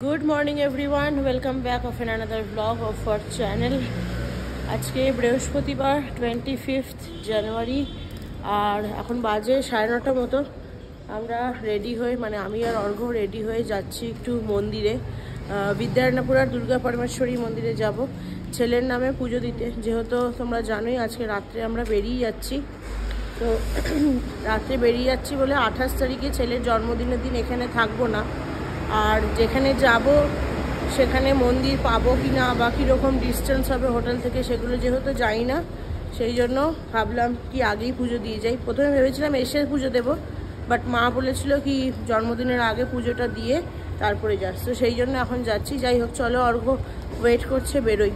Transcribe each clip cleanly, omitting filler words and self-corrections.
Good morning everyone, welcome back of an another vlog of our channel. आज के बृहस्पतिवार 25 জানুয়ারি और এখন বাজে 9:30 মতো। আমরা রেডি হয়ে আমি আর অর্ঘ্য রেডি হয়ে যাচ্ছি একটু মন্দিরে, বিদ্যারণ্যপুরার দুর্গা পরমেশ্বরী মন্দিরে যাব ছেলের নামে পুজো দিতে। যেহেতু তোমরা জানোই আজকে রাত্রে আমরা বেরিয়ে যাচ্ছি, তো রাত্রে বেরিয়ে যাচ্ছি বলে 28 তারিখে ছেলের জন্মদিনের দিন এখানে থাকবো না। আর যেখানে যাব সেখানে মন্দির পাবো কি না বা কীরকম ডিস্টেন্স হবে হোটেল থেকে সেগুলো যেহেতু যাই না, সেই জন্য ভাবলাম কি আগেই পুজো দিয়ে যাই। প্রথমে ভেবেছিলাম এসে পুজো দেবো, বাট মা বলেছিল কি জন্মদিনের আগে পুজোটা দিয়ে তারপরে যাস, তো সেই জন্য এখন যাচ্ছি। যাই হোক, চলো, অর্ঘ্য ওয়েট করছে, বেরোই।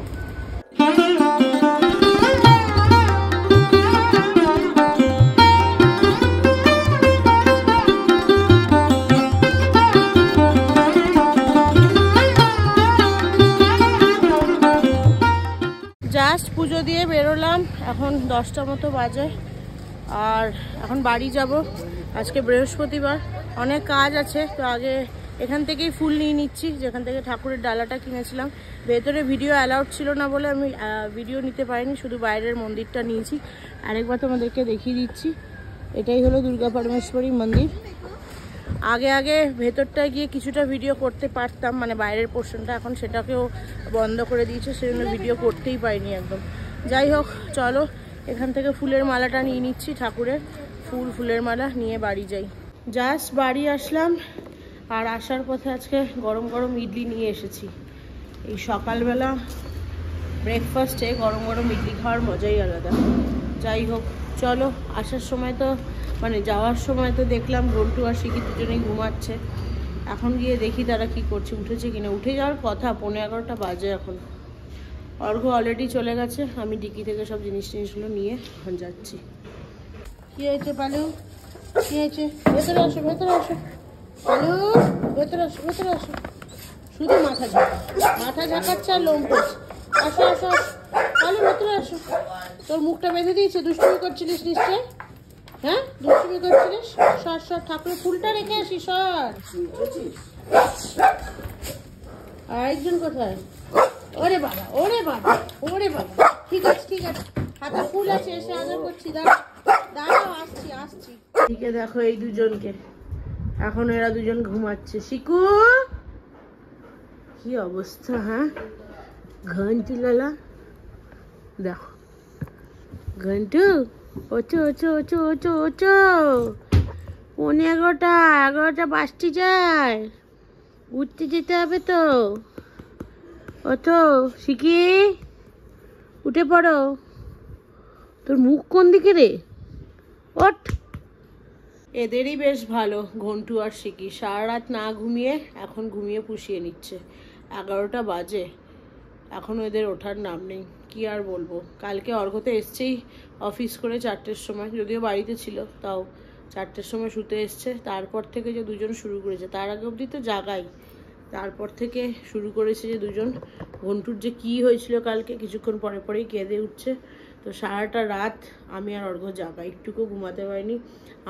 জাস্ট পুজো দিয়ে বেরোলাম, এখন 10টা মতো বাজে আর এখন বাড়ি যাব। আজকে বৃহস্পতিবার, অনেক কাজ আছে, তো আগে এখান থেকেই ফুল নিয়ে নিচ্ছি যেখান থেকে ঠাকুরের ডালাটা কিনেছিলাম। ভেতরে ভিডিও অ্যালাউড ছিল না বলে আমি ভিডিও নিতে পারিনি, শুধু বাইরের মন্দিরটা নিয়েছি। আরেকবার তোমাদেরকে দেখিয়ে দিচ্ছি, এটাই হলো দুর্গা পরমেশ্বরী মন্দির। আগে ভেতরটায় গিয়ে কিছুটা ভিডিও করতে পারতাম, বাইরের পোর্শনটা, এখন সেটাকেও বন্ধ করে দিয়েছে, সেজন্য ভিডিও করতেই পারিনি একদম। যাই হোক, চলো এখান থেকে ফুলের মালাটা নিয়ে নিচ্ছি, ঠাকুরের ফুলের মালা নিয়ে বাড়ি যাই। জাস্ট বাড়ি আসলাম আর আসার পথে আজকে গরম গরম ইডলি নিয়ে এসেছি। এই সকালবেলা ব্রেকফাস্টে গরম গরম ইডলি খাওয়ার মজাই আলাদা। যাই হোক, চলো, আসার সময় তো যাওয়ার সময় তো দেখলাম ঘন্টু আর শিখি দুজনেই ঘুমাচ্ছে। এখন গিয়ে দেখি তারা কি করছে, উঠেছে কিনা। উঠে যাওয়ার কথা, 11:15 বাজে এখন। অর্ঘ্য অলরেডি চলে গেছে, আমি ডিকি থেকে সব জিনিসগুলো নিয়ে এখন যাচ্ছি। কি হয়েছে পালু, কি হয়েছে? ভেতরে আসো, ভেতরে আসো পালু, ভেতরে আসো, ভেতরে আসো। শুধু মাথা ঝাঁকাচ্ছে আর লোম পড়ছে। আসো আসো পালু, ভেতরে আসো। তোর মুখটা বেঁধে দিয়েছে, দুষ্টুমি করছিলিস নিশ্চয়? হ্যাঁ, দুষ্টুমি করছিলিস? সর ঠাকুরের ফুলটা রেখে আসি, সর। আরেকজন কোথায়? ওরে বাবা, ওরে বাবা, ওরে বাবা। ঠিক আছে, হাতে ফুল আছে, এসে আদর করছি। দাঁড়াও, আসছি। ঠিক আছে, দেখো এই দুজনকে, এখন এরা দুজন ঘুমাচ্ছে। শিকু, কি অবস্থা! হ্যাঁ, ঘন্টু লালা, দেখো ঘন্টু, ওচো ওচো ওচো ওচো ওচো। 11:30 বাজতে যায়, উঠতে যেতে হবে তো। ওঠো শিখি, উঠে পড়ো। তোর মুখ কোন দিকে রে? ওঠ। এদেরই বেশ ভালো, ঘন্টু আর শিখি, সারা রাত না ঘুমিয়ে এখন ঘুমিয়ে পুষিয়ে নিচ্ছে। 11টা বাজে, এখনও এদের ওঠার নাম নেই। কি আর বলবো, কালকে অর্ঘ্যতে এসছেই অফিস করে 4টের সময়, যদিও বাড়িতে ছিল, তাও 4টের সময় শুতে এসছে। তারপর থেকে যে দুজন শুরু করেছে, তার আগে অবধি তো জাগাই, তারপর থেকে শুরু করেছে যে দুজন। ঘন্টুর যে কি হয়েছিল কালকে, কিছুক্ষণ পরেই কেঁদে উঠছে। তো সারাটা রাত আমি আর অর্ঘ্য জাগা, একটুকু ঘুমাতে পারিনি।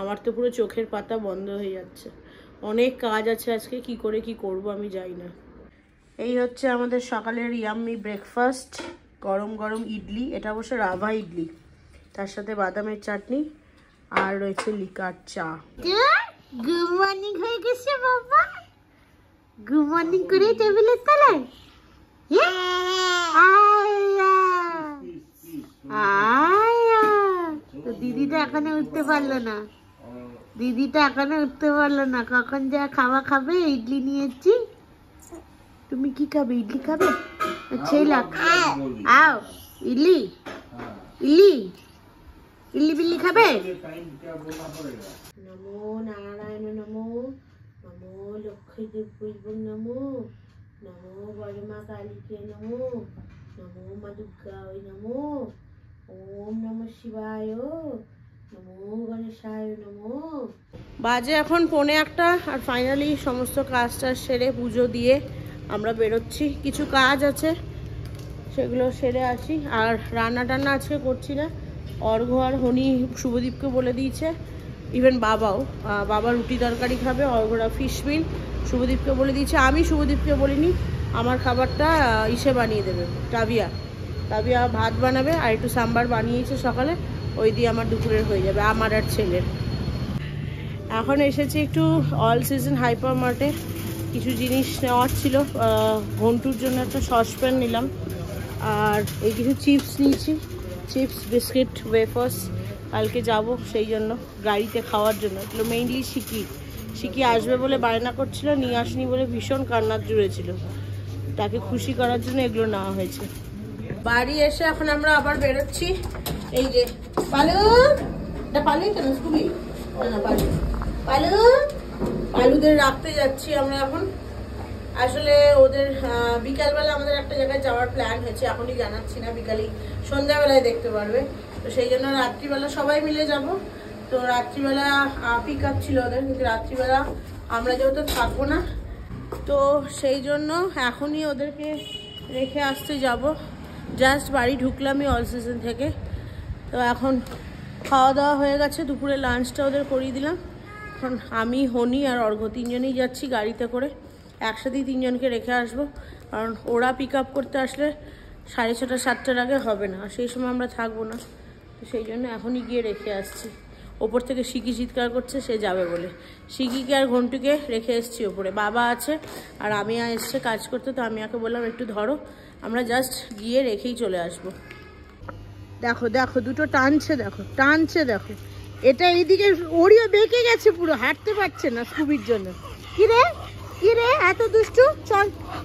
আমার তো পুরো চোখের পাতা বন্ধ হয়ে যাচ্ছে। অনেক কাজ আছে আজকে, কি করে কি করব আমি জানি না। এই হচ্ছে আমাদের সকালের ইয়াম্মি ব্রেকফাস্ট, গরম গরম ইডলি। এটা অবশ্য রাভা ইডলি, তার সাথে বাদামের চাটনি আর রয়েছে লিকার চা। গুড মর্নিং হয়ে গেছে বাবা, গুড মর্নিং করে টেবিলের তলায়। তো দিদিটা এখানে উঠতে পারলো না, কখন যা খাওয়া খাবে। ইডলি নিয়েছি, তুমি কি খাবে? ইডলি খাবে? আও ইডলি বিল্লি খাবে? নমো নারায়ণ, নমো লক্ষ্মী দেব, নমো বড়মা কালীকে, নমো মা দুর্গা, নমো ওম নমঃ শিবায়, নমো গণেশায়, নমো। বাজে এখন 1:45 আর ফাইনালি সমস্ত কাজটা সেরে পুজো দিয়ে আমরা বেরোচ্ছি। কিছু কাজ আছে, সেগুলো সেরে আসি। আর রান্না টান্না আজকে করছি না, অর্ঘ্য আর হনি শুভদীপকে বলে দিয়েছে, ইভেন বাবা রুটি তরকারি খাবে, অর্ঘ্যরা ফিশ মিল শুভদীপকে বলে দিয়েছে, আমি শুভদীপকে বলিনি, আমার খাবারটা ইসে বানিয়ে দেবে, টাবিয়া ভাত বানাবে আর একটু সাম্বার বানিয়েছে সকালে, ওই দিয়ে আমার দুপুরের হয়ে যাবে, আমার আর ছেলের। এখন এসেছি একটু অল সিজন হাইপার মার্টে, কিছু জিনিস নেওয়ার ছিল। ঘন্টুর জন্য একটা সসপ্যান নিলাম, আর এই কিছু চিপস নিয়েছি, চিপস বিস্কিট ওয়েফার্স, কালকে যাব সেই জন্য গাড়িতে খাওয়ার জন্য। এগুলো মেইনলি শিকি আসবে বলে বায়না করছিল, নিয়ে আসনি বলে ভীষণ কান্নার জুড়েছিল, তাকে খুশি করার জন্য এগুলো নেওয়া হয়েছে। বাড়ি এসে এখন আমরা আবার বেরোচ্ছি। এই যে পালু কেন স্কুবি পালুদের রাখতে যাচ্ছি আমরা এখন। আসলে ওদের বিকালবেলা আমাদের একটা জায়গায় যাওয়ার প্ল্যান হয়েছে, এখনই জানাচ্ছি না, বিকালেই সন্ধ্যাবেলায় দেখতে পারবে। তো সেই জন্য রাত্রিবেলা সবাই মিলে যাব। তো রাত্রিবেলা পিক আপ ছিল ওদের, কিন্তু রাত্রিবেলা আমরা যেহেতু থাকবো না, তো সেই জন্য এখনই ওদেরকে রেখে আসতে যাব। জাস্ট বাড়ি ঢুকলামই অল সিজন থেকে। তো এখন খাওয়া দাওয়া হয়ে গেছে, দুপুরে লাঞ্চটা ওদের করিয়ে দিলাম। এখন আমি, হনি আর অর্ঘ্য তিনজনেই যাচ্ছি গাড়িতে করে, একসাথেই তিনজনকে রেখে আসবো, কারণ ওরা পিক আপ করতে আসলে 6:30 7টার আগে হবে না, সেই সময় আমরা থাকবো না। তো সেই জন্য এখনই গিয়ে রেখে আসছি। ওপর থেকে শিকি চিৎকার করছে সে যাবে বলে, শিকিকে আর ঘন্টুকে রেখে এসছি ওপরে, বাবা আছে আর আমি এসছে কাজ করতে। তো আমি ওকে বললাম একটু ধরো, আমরা জাস্ট গিয়ে রেখেই চলে আসবো। দেখো দেখো দুটো টানছে, দেখো এটা এইদিকে ওরিও বেঁকে গেছে পুরো, হাঁটতে পারছে না স্কুবির জন্য। কি রে এত দুষ্টু,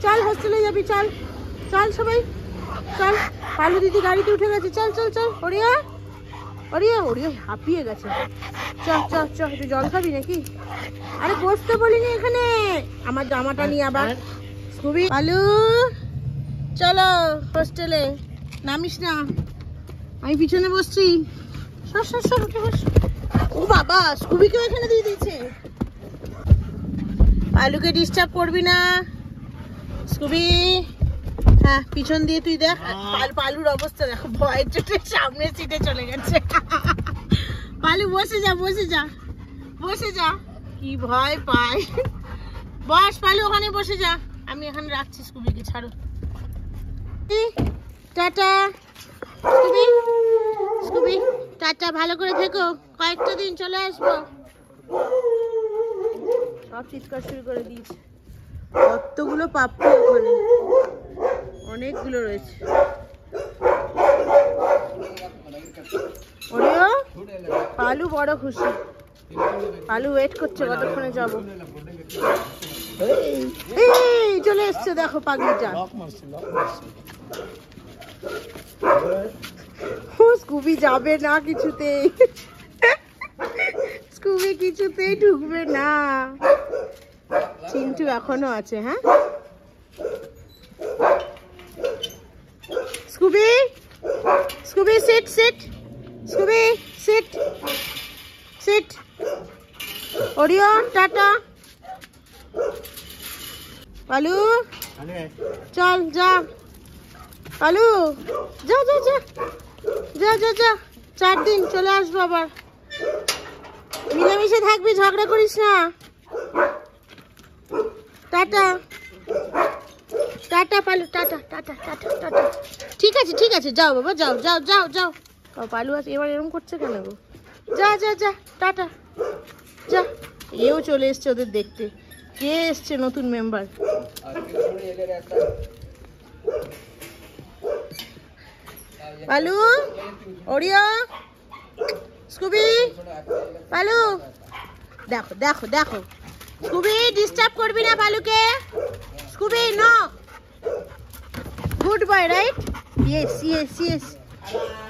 চল হোস্টেলে যাবি, চল সবাই চল। পালু দিদি গাড়িতে উঠে গেছে, চল ওরিও হাঁপিয়ে গেছে। চল একটু জল খাবি নাকি? আরে বসতে বলিনি এখানে, আমার জামাটা নিয়ে আবার। স্কুবি পালু চলো হোস্টেলে, নামিস না, আমি পিছনে বসছি। সর উঠে বস। ও বাবা, স্কুবিকেও এখানে দিয়ে দিয়েছে। পালুকে ডিস্টার্ব করবি না স্কুবি। হ্যাঁ পিছন দিয়ে তুই দেখ। পালুর অবস্থা দেখো, ভয়ের চোটে সামনের সিটে চলে গেছে। পালু বসে যা, কি ভয় পায়। বস পালু, ওখানে বসে যা, আমি এখানে রাখছি স্কুবিকে, ছাড়ো। টাটা স্কুবি, টাটা, ভালো করে থেকো, কয়েকটা দিন চলে আসবো। সব চিৎকার শুরু করে দিয়েছে। কতগুলো পাপ্পু ওখানে, অনেকগুলো রয়েছে। ওরিও পালু বড় খুশি, পালু ওয়েট করছে কতক্ষণে যাবো। এই চলে এসছে দেখো পাগলিটা। স্কুবি যাবে না কিছুতেই, স্কুবি কিছুতেই ঢুকবে না। চিন্টু এখনো আছে। হ্যাঁ Scooby sit. Oreo tata. Palu চল যা, পালু যা 4 দিন চলে আসবো আবার। মিলেমিশে থাকবি, ঝগড়া করিস না। Tata Palu, tata. ঠিক আছে যাও বাবা, যাও। পালু আছে এবার এরকম করছে কেন গো? যা টাটা যা। এও চলে এসছে ওদের দেখতে। কে এসছে নতুন member? Palu, Oreo, Scooby, Palu দেখো। স্কুবি ডিস্টার্ব করবি না পালুকে। Scooby no, good boy, right? Yes.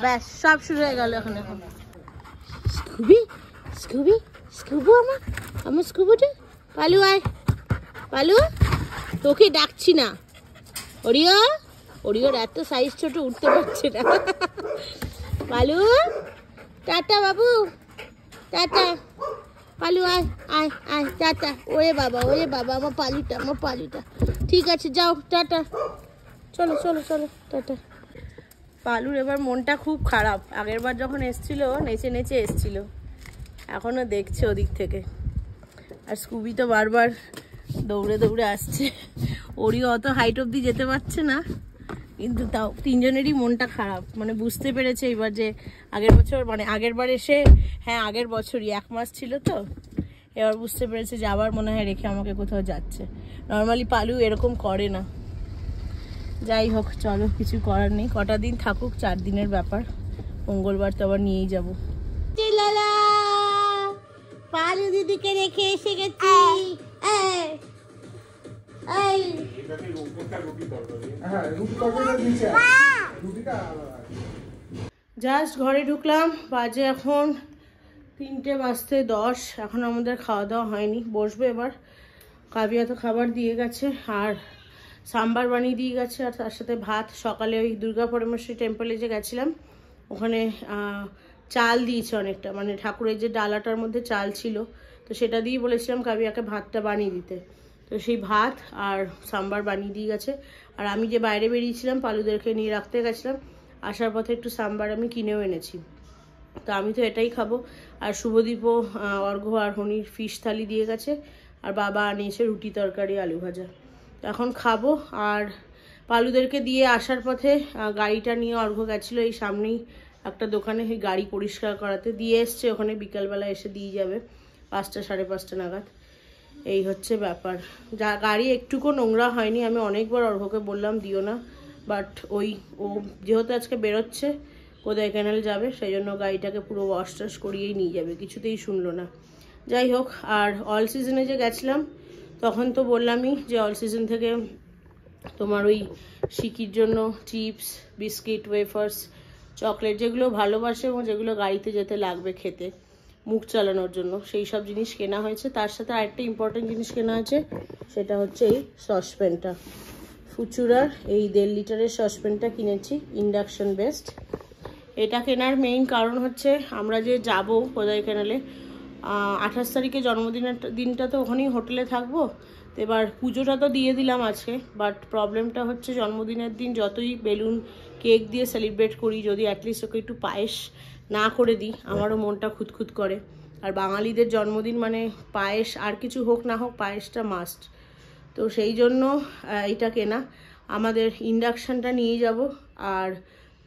ব্যাস সব শুরু হয়ে গেল এখন। স্কুবু আমার স্কুবুটা। পালু আয়, পালু তোকে ডাকছি না। ওরিওর এত সাইজ ছোট, উঠতে পারছে না। পালু টাটা বাবু, টাটা। পালু আয় টাটা। ওরে বাবা আমার পালুটা। ঠিক আছে যাও, টাটা। চলো টাটা। পালুর এবার মনটা খুব খারাপ। আগের বার যখন এসছিল নেচে এসছিল, এখনো দেখছে ওদিক থেকে। আর স্কুবি তো বারবার দৌড়ে দৌড়ে আসছে। ওরই অত হাইট অব্দি যেতে পারছে না, কিন্তু তাও তিনজনেরই মনটা খারাপ। মানে বুঝতে পেরেছে এবার যে আগের বছর, মানে আগের বার এসে, হ্যাঁ আগের বছরই 1 মাস ছিল তো, এবার বুঝতে পেরেছে যে আবার মনে হয় রেখে আমাকে কোথাও যাচ্ছে। নর্মালি পালু এরকম করে না। যাই হোক চলো, কিছু করার নেই, কটা দিন থাকুক, 4 দিনের ব্যাপার, মঙ্গলবার তো আবার নিয়েই যাবো। পালু দিদিকে রেখে এসে গেছি। জাস্ট ঘরে ঢুকলাম, বাজে এখন 3:10, এখন আমাদের খাওয়া দাওয়া হয়নি, বসবে এবার। কাবিয়া তো খাবার দিয়ে গেছে, আর সাম্বার বানিয়ে দিয়ে গেছে, আর তার সাথে ভাত। সকালে ওই দুর্গা পরমেশ্বরী টেম্পলে যে গেছিলাম, ওখানে চাল দিয়েছে অনেকটা, মানে ঠাকুরের যে ডালাটার মধ্যে চাল ছিল, তো সেটা দিয়ে বলেছিলাম কাবিয়াকে ভাতটা বানিয়ে দিতে, তো সেই ভাত আর সাম্বার বানিয়ে দিয়ে গেছে। আর আমি যে বাইরে বেরিয়েছিলাম, পালুদেরকে নিয়ে রাখতে গেছিলাম, আসার পথে একটু সাম্বার আমি কিনেও এনেছি, তো আমি তো এটাই খাবো। আর শুভদীপও অর্ঘ্য আর হনির ফিশ থালি দিয়ে গেছে, আর বাবা আনিয়েছে রুটি তরকারি আলু ভাজা, তো এখন খাবো। আর পালুদেরকে দিয়ে আসার পথে গাড়িটা নিয়ে অর্ঘ্য গেছিলো এই সামনেই একটা দোকানে, সেই গাড়ি পরিষ্কার করাতে দিয়ে এসছে, ওখানে বিকালবেলা এসে দিয়ে যাবে 5টা 5:30 নাগাদ। এই হচ্ছে ব্যাপার। যা গাড়ি একটুকু নোংরা হয়নি, আমি অনেকবার অর্ঘ্যকে বললাম দিও না, বাট ও যেহেতু আজকে বেরোচ্ছে কোদাইকানাল যাবে, সেই জন্য গাড়িটাকে পুরো ওয়াশ টাশ করিয়েই নিয়ে যাবে, কিছুতেই শুনলো না। যাই হোক, আর অল সিজনে যে গেছিলাম তখন তো বললামই যে অল সিজন থেকে তোমার ওই শিকির জন্য চিপস, বিস্কিট, ওয়েফার্স, চকলেট, যেগুলো ভালোবাসে এবং যেগুলো গাড়িতে যেতে লাগবে খেতে, মুখ চালানোর জন্য, সেই সব জিনিস কেনা হয়েছে। তার সাথে আরেকটা ইম্পর্টেন্ট জিনিস কেনা আছে, সেটা হচ্ছে এই সসপ্যানটা, ফুচুরার এই 1.5 লিটারের সসপ্যানটা কিনেছি, ইন্ডাকশন বেসড। এটা কেনার মেইন কারণ হচ্ছে আমরা যে যাব কোদাইকানালে, 28 তারিখে জন্মদিনের দিনটা তো ওখানেই হোটেলে থাকবো, তো এবার পুজোটা তো দিয়ে দিলাম আজকে, বাট প্রবলেমটা হচ্ছে জন্মদিনের দিন যতই বেলুন কেক দিয়ে সেলিব্রেট করি, যদি অ্যাটলিস্ট ওকে একটু পায়েস না করে দিই, আমারও মনটা খুঁতখুত করে। আর বাঙালিদের জন্মদিন মানে পায়েস, আর কিছু হোক না হোক পায়েসটা মাস্ট, তো সেই জন্য এটা কেনা। আমাদের ইন্ডাকশানটা নিয়ে যাব, আর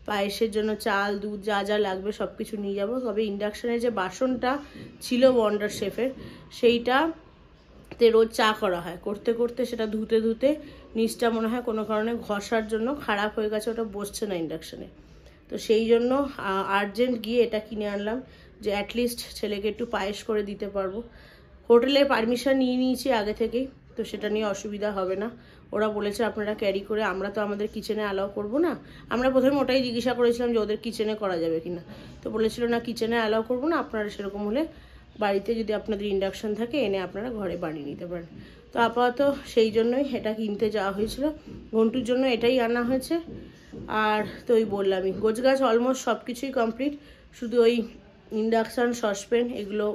পায়েসের জন্য চাল, দুধ, যা যা লাগবে সব কিছু নিয়ে যাব। তবে ইন্ডাকশানের যে বাসনটা ছিল ওয়ান্ডার শেফের, সেইটাতে রোজ চা করা হয়, করতে করতে সেটা ধুতে ধুতে নিচটা মনে হয় কোনো কারণে ঘষার জন্য খারাপ হয়ে গেছে, ওটা বসছে না ইন্ডাকশানে, তো সেই জন্য আর্জেন্ট গিয়ে এটা কিনে আনলাম, যে অ্যাটলিস্ট ছেলেকে একটু পায়েস করে দিতে পারবো। হোটেলে পারমিশন নিয়ে নিয়েছি আগে থেকেই, তো সেটা নিয়ে অসুবিধা হবে না। ওরা বলেছে আপনারা ক্যারি করে, আমরা তো আমাদের কিচেনে অ্যালাউ করবো না। আমরা প্রথমে ওটাই জিজ্ঞাসা করেছিলাম যে ওদের কিচেনে করা যাবে কিনা, তো বলেছিল না কিচেনে অ্যালাউ করবো না, আপনারা সেরকম হলে বাড়িতে যদি আপনাদের ইন্ডাকশন থাকে এনে আপনারা ঘরে বানিয়ে নিতে পারেন। তো আপাতত সেই জন্যই এটা কিনতে যাওয়া হয়েছিল, ঘন্টুর জন্য এটাই আনা হয়েছে। আর তো ওই বললামই, গোছগাছ অলমোস্ট সব কিছুই কমপ্লিট, শুধু ওই ইন্ডাকশান, সসপ্যান এগুলো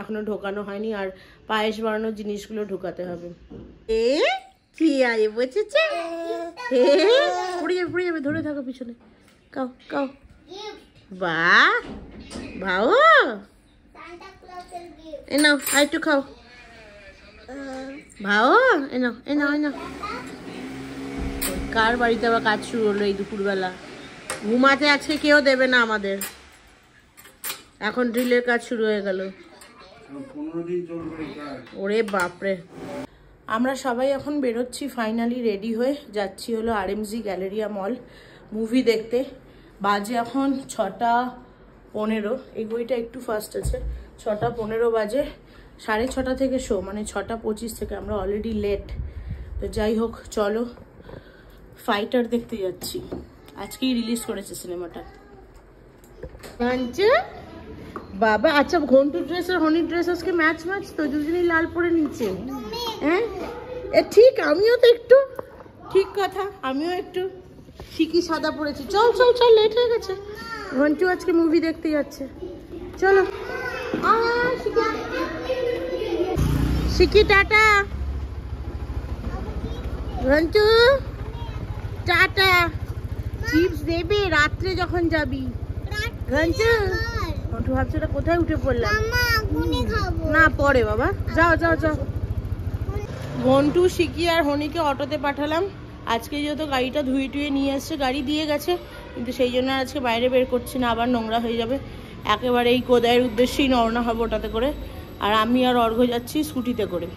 এখনো ঢোকানো হয়নি, আর পায়েস বানানোর জিনিসগুলো ঢোকাতে হবে। কি আরে বসেছে, পড়ে যাবে পড়ে যাবে, ধরে থাকো পিছনে, কাও কাও, বাহ ভাও, এ নাও আর একটু খাও, ভাও, এ নাও এ নাও এ নাও। কার বাড়িতে আবার কাজ শুরু হলো এই দুপুরবেলা? ঘুমাতে আজকে কেউ দেবে না আমাদের, এখন ড্রিলের কাজ শুরু হয়ে গেল। ওরে বাপরে। আমরা সবাই এখন বেরোচ্ছি, ফাইনালি রেডি হয়ে যাচ্ছি হলো RMG গ্যালেরিয়া মল মুভি দেখতে। বাজে এখন 6:15, এই বইটা একটু ফাস্ট আছে, 6:15 বাজে, 6:30 থেকে শো, মানে 6:25 থেকে, আমরা অলরেডি লেট। তো যাই হোক চলো, ফাইটার দেখতে যাচ্ছি, আজকেই রিলিজ করেছে সিনেমাটা। বাবা আচ্ছা, ঘন্টু ড্রেস আর হনির ড্রেস আজকে ম্যাচ ম্যাচ তো, দুজনেই লাল পরে নিচ্ছে। হ্যাঁ ঠিক, আমিও তো একটু, ঠিক কথা, আমিও একটু শিকি সাদা পরেছি। চল চল চল, লেট হয়ে গেছে, ঘন্টু আজকে মুভি দেখতে যাচ্ছে, চলো। শিকি টাটা, ঘন্টু টাটা। চিপস দেবে রাত্রে যখন যাবি। ঘন্টু ঘন্টু ভাবছে ওটা কোথায় উঠে পড়লাম, না পরে বাবা, যাও যাও যাও। ঘন্টু, শিকি আর হনিকে অটোতে পাঠালাম। আজকে যেহেতু গাড়িটা ধুয়ে টুয়ে নিয়ে এসছে, গাড়ি দিয়ে গেছে, কিন্তু সেই জন্য আজকে বাইরে বের করছি না, আবার নোংরা হয়ে যাবে। একেবারে এই কোদায়ের উদ্দেশ্যেই রওনা হবে ওটাতে করে। আর আমি আর অর্ঘ্য যাচ্ছি স্কুটিতে করে।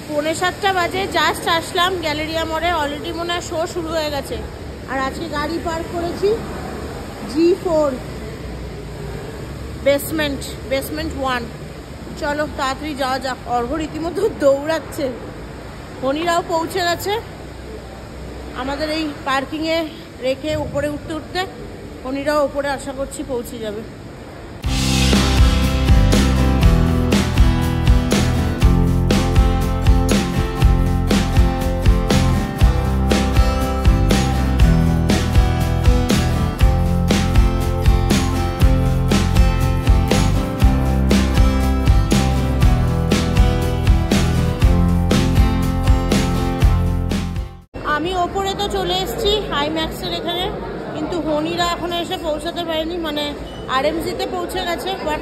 পৌনে 7টা বাজে, জাস্ট আসলাম গ্যালেরিয়া মোড়ে। অলরেডি মনে হয় শো শুরু হয়ে গেছে। আর আজকে গাড়ি পার্ক করেছি G4 বেসমেন্ট 1। চলো তাড়াতাড়ি যাওয়া যাক। অর্ঘ্য রীতিমতো দৌড়াচ্ছে। হনিরাও পৌঁছে গেছে আমাদের এই পার্কিংয়ে রেখে উপরে উঠতে উঠতে। হনিরাও উপরে আশা করছি পৌঁছে যাবে। আমি ওপরে তো চলে এসেছি আইম্যাক্সের এখানে, কিন্তু হনিরা এখনো এসে পৌঁছাতে পারেনি। মানে RMC-তে পৌঁছে গেছে, বাট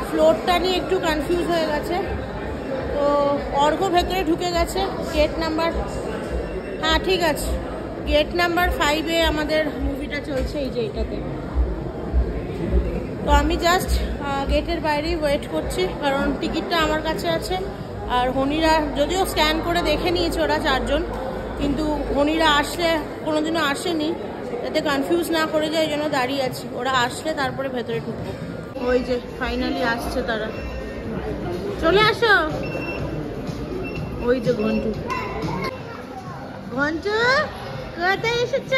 ফ্লোরটা নিয়ে একটু কনফিউজ হয়ে গেছে। তো অর্ঘ্য ভেতরে ঢুকে গেছে গেট নাম্বার, হ্যাঁ ঠিক আছে, গেট নাম্বার 5-এ আমাদের মুভিটা চলছে, এই যে এটাতে। তো আমি জাস্ট গেটের বাইরেই ওয়েট করছি, কারণ টিকিটটা আমার কাছে আছে। আর হনিরা যদিও স্ক্যান করে দেখে নিয়েছে ওরা 4 জন, কিন্তু হনিরা আসলে কোনোদিনও আসেনি, যাতে কনফিউজ না করে যায়, এই জন্য দাঁড়িয়ে আছি। ওরা আসলে তারপরে ভেতরে ঢুকবো। ওই যে ফাইনালি আসছে তারা, চলে আসো। ওই যে ঘন্টু কোথায় এসেছ?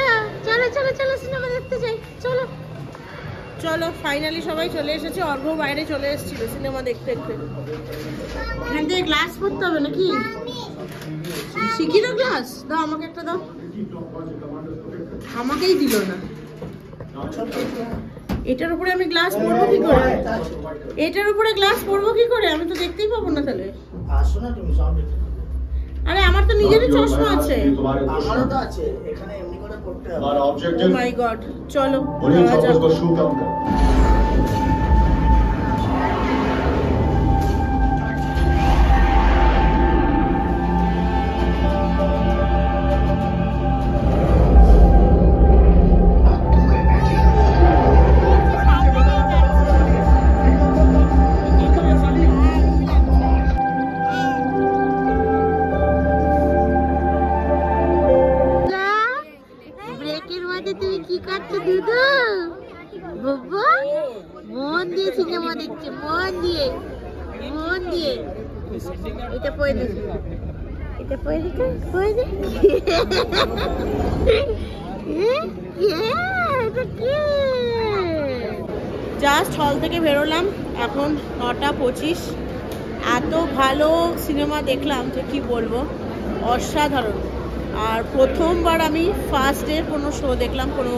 চলো চলো চলো সিনেমা দেখতে যাই, চলো চলো। ফাইনালি সবাই চলে এসেছে। অর্ঘ্য বাইরে চলে এসেছিল সিনেমা দেখতে দেখতে। এখান থেকে গ্লাস পরতে হবে নাকি? শিখিরও গ্লাস দাও, আমাকে একটা দাও। আমাকেই দিল না। এটার উপরে আমি গ্লাস পরবো কি করে? এটার উপরে গ্লাস পরবো কি করে? আমি তো দেখতেই পাবো না তাহলে। আরে আমার তো নিজেরই চশমা আছে। আমারও তো আছে, এখানে এমনি করে পড়তে হবে। আমার অবজেক্টিভ, ও মাই গড, চলো যাওয়া যাক। মন দিয়ে সিনেমা দেখছে, মন দিয়ে। এটা পড়ে দেখি, এটা পড়ে দেখি, পড়ে দেখি। জাস্ট হল থেকে বেরোলাম, এখন 9:25। এত ভালো সিনেমা দেখলাম যে কি বলবো, অসাধারণ। আর প্রথমবার আমি ফার্স্ট ডে কোনো শো দেখলাম কোনো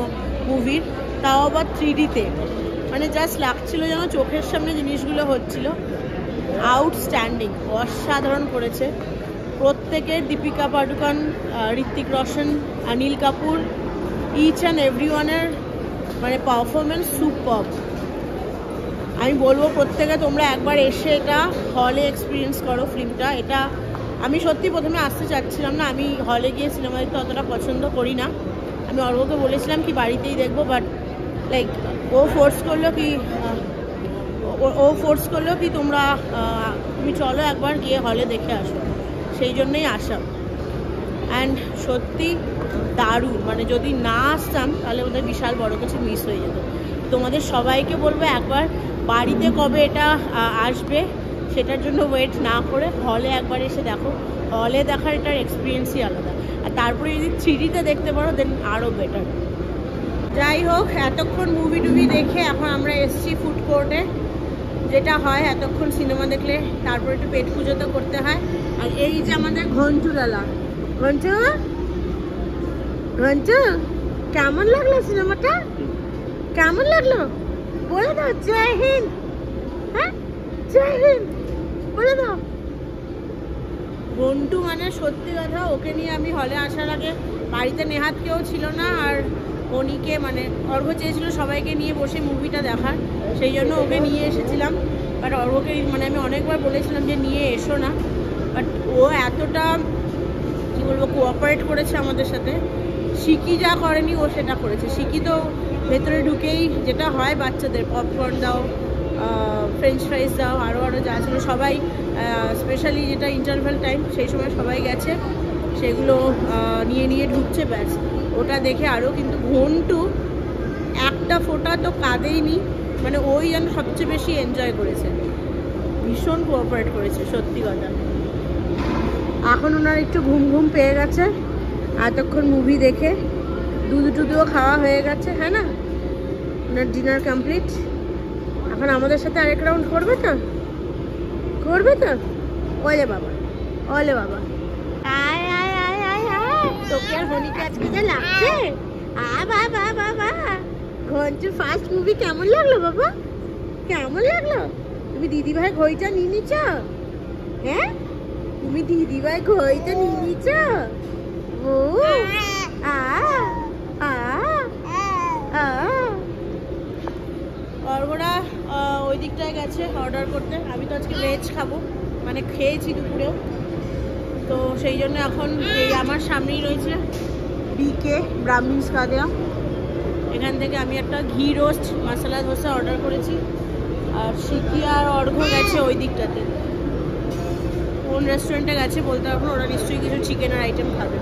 মুভির, তাও আবার 3D-তে। মানে জাস্ট লাগছিল যেন চোখের সামনে জিনিসগুলো হচ্ছিল। আউটস্ট্যান্ডিং, অসাধারণ করেছে প্রত্যেকের। দীপিকা পাডুকোন, ঋত্বিক রোশন, অনিল কাপুর, ইচ অ্যান্ড এভরিওয়ানের মানে পারফরমেন্স সুপার। আমি বলবো প্রত্যেকে তোমরা একবার এসে এটা হলে এক্সপিরিয়েন্স করো ফিল্মটা। এটা আমি সত্যি প্রথমে আসতে চাচ্ছিলাম না, আমি হলে গিয়ে সিনেমা দেখতে অতটা পছন্দ করি না। আমি অর্ঘ্যকে বলেছিলাম কি বাড়িতেই দেখবো, বাট লাইক ও ফোর্স করলো কি তুমি চলো একবার গিয়ে হলে দেখে আসো, সেই জন্যই আসা। অ্যান্ড সত্যি দারুণ, মানে যদি না আসতাম তাহলে ওদের বিশাল বড় কিছু মিস হয়ে যেত। তোমাদের সবাইকে বলবো একবার বাড়িতে কবে এটা আসবে সেটার জন্য ওয়েট না করে হলে একবার এসে দেখো। হলে দেখার এটার এক্সপিরিয়েন্সই আলাদা। আর তারপরে যদি 3D-তে দেখতে পারো দেন আরও বেটার। যাই হোক, এতক্ষণ মুভি টুভি দেখে এখন আমরা এসছি ফুড কোর্টে। যেটা হয় এতক্ষণ সিনেমা দেখলে তারপরে একটু পেট পুজো তো করতে হয়। আর এই যে আমাদের ঘন্টু ডালা। ঘন্টু কেমন লাগলো সিনেমাটা? কেমন লাগলো? বলে দাও জয় হিন্দ। হ্যাঁ জয় হিন্দ বলে দাও। ঘন্টু মানে সত্যি কথা, ওকে নিয়ে আমি হলে আসার আগে বাড়িতে নেহাত কেউ ছিল না, আর অনিকে মানে অর্ঘ্য চেয়েছিল সবাইকে নিয়ে বসে মুভিটা দেখার, সেই জন্য ওকে নিয়ে এসেছিলাম। বাট অর্ঘ্যকে মানে আমি অনেকবার বলেছিলাম যে নিয়ে এসো না, বাট ও এতটা কী বলবো কোঅপারেট করেছে আমাদের সাথে। শিকি যা করেনি ও সেটা করেছে। শিকি তো ভেতরে ঢুকেই যেটা হয় বাচ্চাদের, পপকর্ন দাও, ফ্রেঞ্চ ফ্রাইজ দাও, আরও যা ছিল সবাই, স্পেশালি যেটা ইন্টারভেল টাইম সেই সময় সবাই গেছে, সেগুলো নিয়ে নিয়ে ঢুকছে, ব্যাস। ওটা দেখে আরও কিন্তু ঘন্টু একটা ফোঁটা তো কাঁদেইনি, মানে ওই যেন সবচেয়ে বেশি এনজয় করেছে, ভীষণ কোঅপারেট করেছে সত্যি কথা। এখন ওনার একটু ঘুম ঘুম পেয়ে গেছে, এতক্ষণ মুভি দেখে দুধ টুধুও খাওয়া হয়ে গেছে, হ্যাঁ না? ওনার ডিনার কমপ্লিট। এখন আমাদের সাথে আরেক রাউন্ড করবে তো? করবে তো? ওলে বাবা, ওলে বাবা, আয় আয় আয় আয় আয়। তোকে আর হনিকে আজকে যা লাগছে, বাবা বাবা। ঘন্টুর ফার্স্ট মুভি কেমন লাগলো বাবা? কেমন লাগলো? তুমি দিদিভাই ঘইটা নিয়ে নিচ্ছ? হ্যাঁ তুমি দিদিভাই ঘইটা নিয়ে নিচ্ছ? ও অর্ঘ্যরা ওই দিকটায় গেছে অর্ডার করতে। আমি তো আজকে ভেজ খাবো, মানে খেয়েছি দুপুরেও, তো সেই জন্য এখন এই আমার সামনেই রয়েছে বিকে ব্রাহ্মিনস কাদেয়া। এখান থেকে আমি একটা ঘি রোস্ট মশলা ধোসা অর্ডার করেছি, আর শিকি আর অর্ঘ্য গেছে ওই দিকটাতে। কোন রেস্টুরেন্টে গেছে বলতে পারবো, ওরা নিশ্চয়ই কিছু চিকেনের আইটেম খাবে।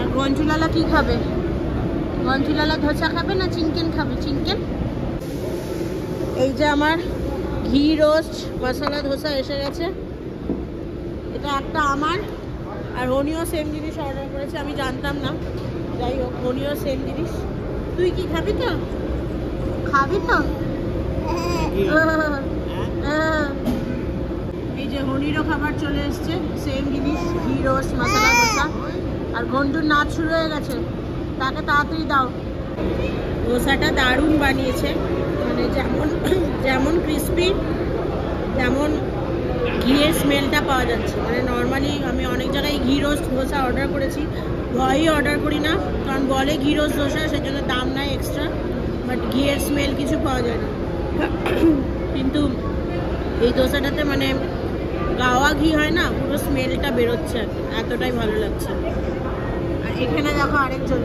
আর গঞ্জুলালা কি খাবে? গঞ্জুলালা ধোসা খাবে না চিকেন খাবে? চিকেন। এই যে আমার ঘি রোস্ট মশলা ধোসা এসে গেছে, এটা একটা আমার, আর হনিও সেম জিনিস অর্ডার করেছে, আমি জানতাম না, যাই হোক হনিও সেম জিনিস। তুই কি খাবি তো? খাবি তো? এই যে হনিরও খাবার চলে এসছে, সেম জিনিস, ঘি রোস্ট মশলা ধোসা। আর ঘন্টুর নাচ শুরু হয়ে গেছে, তাকে তাড়াতাড়ি দাও। ধোসাটা দারুণ বানিয়েছে, মানে যেমন যেমন ক্রিস্পি তেমন ঘিয়ের স্মেলটা পাওয়া যাচ্ছে। মানে নর্মালি আমি অনেক জায়গায় ঘি রোস্ট ধোসা অর্ডার করেছি, ভয়ই অর্ডার করি না, কারণ বলে ঘি রোস্ট ধোসা, সেজন্য দাম নাই এক্সট্রা, বাট ঘিয়ের স্মেল কিছু পাওয়া যায় না। কিন্তু এই ধোসাটাতে মানে গাওয়া ঘি হয় না, পুরো স্মেলটা বেরোচ্ছে, এতটাই ভালো লাগছে। আর এখানে দেখো আরেকজন,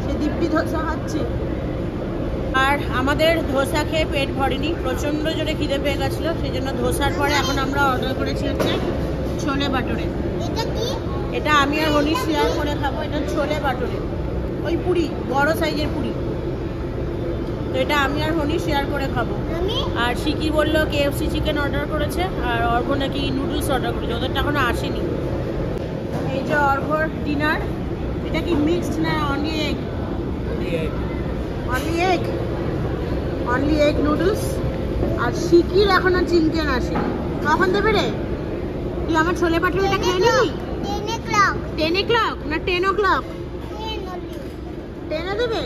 সে দিব্যি ধোসা খাচ্ছে। আর আমাদের ধোসা খেয়ে পেট ভরেনি, প্রচণ্ড জোরে খিদে পেয়ে গেছিলো, সেই জন্য ধোসার পরে এখন আমরা অর্ডার করেছি হচ্ছে ছোলে বাটোরে। এটা আমি আর হনি শেয়ার করে খাবো। এটা ছোলে বাটোরে, ওই পুরি, বড় সাইজের পুরি, তো এটা আমি আর হনি শেয়ার করে খাবো। আর শিকি বললো KFC চিকেন অর্ডার করেছে, আর অর্ঘ্য নাকি নুডলস অর্ডার করেছে, ওদেরটা এখনো আসেনি। এই যে অর্ঘ্যর ডিনার, এটা কি মিক্সড না only egg? Only egg, only egg noodles. আর শিকির এখনো চিকেন আসেনি, কখন দেবে রে? তুই আমার ছোলে বাটোরেটা খেয়ে নিবি? 10 o'clock না 10 o'clock? 10 দেবে।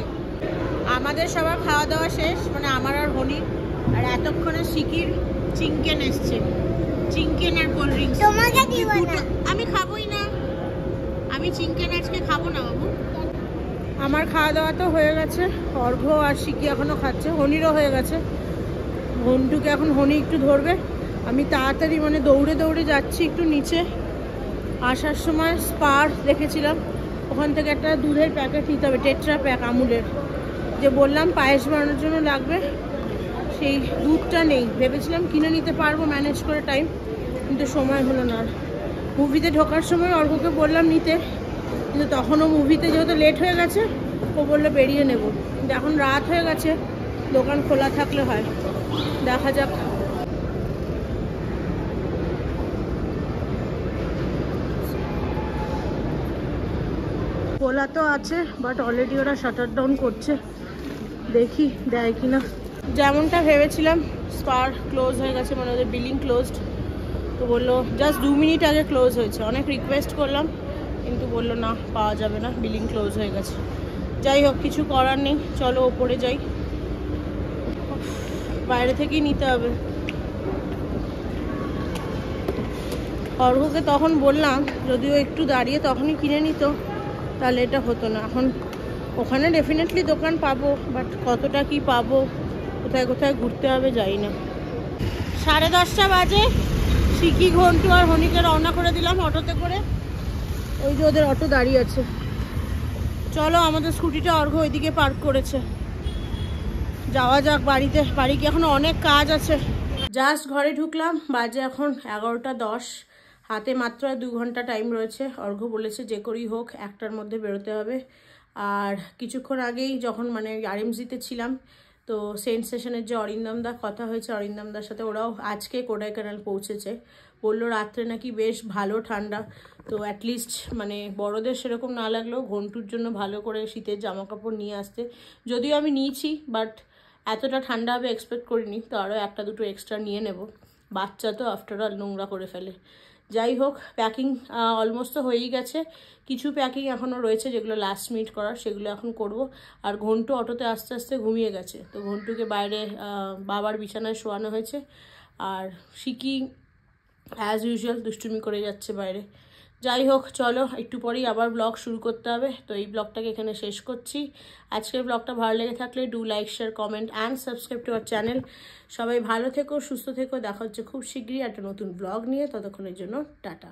আমাদের সবার খাওয়া দাওয়া শেষ, মানে আমার আর হনি, আর এতক্ষণে শিকির চিকেন এসছে, চিকেন আর কোল্ড ড্রিঙ্কস। আমি খাবোই না, আমি চিকেন আজকে খাবো না বাবু। আমার খাওয়া দাওয়া তো হয়ে গেছে, অর্ঘ্য আর শিকি এখনো খাচ্ছে, হনিরও হয়ে গেছে। ঘন্টুকে এখন হনি একটু ধরবে, আমি তাড়াতাড়ি মানে দৌড়ে দৌড়ে যাচ্ছি একটু নিচে। আসার সময় স্পার দেখেছিলাম, ওখান থেকে একটা দুধের প্যাকেট নিতে হবে, টেট্রা প্যাক আমুলের, যে বললাম পায়েস বানানোর জন্য লাগবে, সেই দুধটা নেই। ভেবেছিলাম কিনে নিতে পারবো ম্যানেজ করে টাইম, কিন্তু সময় হলো না। আর মুভিতে ঢোকার সময় অর্ঘ্যকে বললাম নিতে, কিন্তু তখনও মুভিতে যেহেতু লেট হয়ে গেছে, ও বললো বেরিয়ে নেব। কিন্তু এখন রাত হয়ে গেছে, দোকান খোলা থাকলে হয়, দেখা যাক। খোলা তো আছে, বাট অলরেডি ওরা শাটার ডাউন করছে, দেখি দেয় কিনা। যেমনটা ভেবেছিলাম স্পার ক্লোজ হয়ে গেছে, মানে ওদের বিলিং ক্লোজড। তো বললো জাস্ট 2 মিনিট আগে ক্লোজ হয়েছে। অনেক রিকোয়েস্ট করলাম, কিন্তু বললো না, পাওয়া যাবে না, বিলিং ক্লোজ হয়ে গেছে। যাই হোক, কিছু করার নেই, চলো ওপরে যাই। বাইরে থেকেই নিতে হবে। অর্ঘকে তখন বললাম যদিও একটু দাঁড়িয়ে তখনই কিনে নিত তাহলে এটা হতো না। এখন ওখানে ডেফিনেটলি দোকান পাবো, বাট কতটা কি পাবো, কোথায় কোথায় ঘুরতে হবে যাই না। 10:30 বাজে, শিকি, ঘন্টু আর হনিকে রওনা করে দিলাম অটোতে করে। ওই যে ওদের অটো দাঁড়িয়ে আছে। চলো, আমাদের স্কুটিটা অর্ঘ ওইদিকে পার্ক করেছে, যাওয়া যাক বাড়িতে। বাড়ি কি এখনো অনেক কাজ আছে। জাস্ট ঘরে ঢুকলাম, বাজে এখন 11:10। হাতে মাত্র 2 ঘন্টা টাইম রয়েছে। অর্ঘ বলেছে যে করেই হোক 1টার মধ্যে বেরোতে হবে। আর কিছুক্ষণ আগেই যখন মানে আরএমজিতে ছিলাম, তো সেন্ট স্টেশনের যে অরিন্দমদা, কথা হয়েছে অরিন্দমদার সাথে, ওরাও আজকে কোডাইকানাল পৌঁছেছে। বললো রাত্রে নাকি বেশ ভালো ঠান্ডা, তো অ্যাটলিস্ট মানে বড়দের সেরকম না লাগলেও ঘন্টুর জন্য ভালো করে শীতের জামা কাপড় নিয়ে আসতে। যদিও আমি নিয়েছি, বাট এতটা ঠান্ডা হবে এক্সপেক্ট করিনি, তো আরও 1-2 এক্সট্রা নিয়ে নেব। বাচ্চা তো আফটার অল নোংরা করে ফেলে। যাই হোক, প্যাকিং অলমোস্ট তো হয়েই গেছে। কিছু প্যাকিং এখনও রয়েছে যেগুলো লাস্ট মিনিট করার, সেগুলো এখন করব। আর ঘন্টু অটোতে আস্তে আস্তে ঘুমিয়ে গেছে, তো ঘন্টুকে বাইরে বাবার বিছানায় শোয়ানো হয়েছে। আর শিকি অ্যাজ ইউজুয়াল দুষ্টুমি করে যাচ্ছে বাইরে। যাই হোক, চলো একটু পরেই আবার ব্লগ শুরু করতে হবে, তো এই ব্লগটাকে এখানে শেষ করছি। আজকের ব্লগটা ভালো লেগে থাকলে do like, share, comment and subscribe to our channel. সবাই ভালো থেকো, সুস্থ থেকো। দেখা হচ্ছে খুব শীঘ্রই একটা নতুন ব্লগ নিয়ে। ততক্ষণের জন্য টাটা।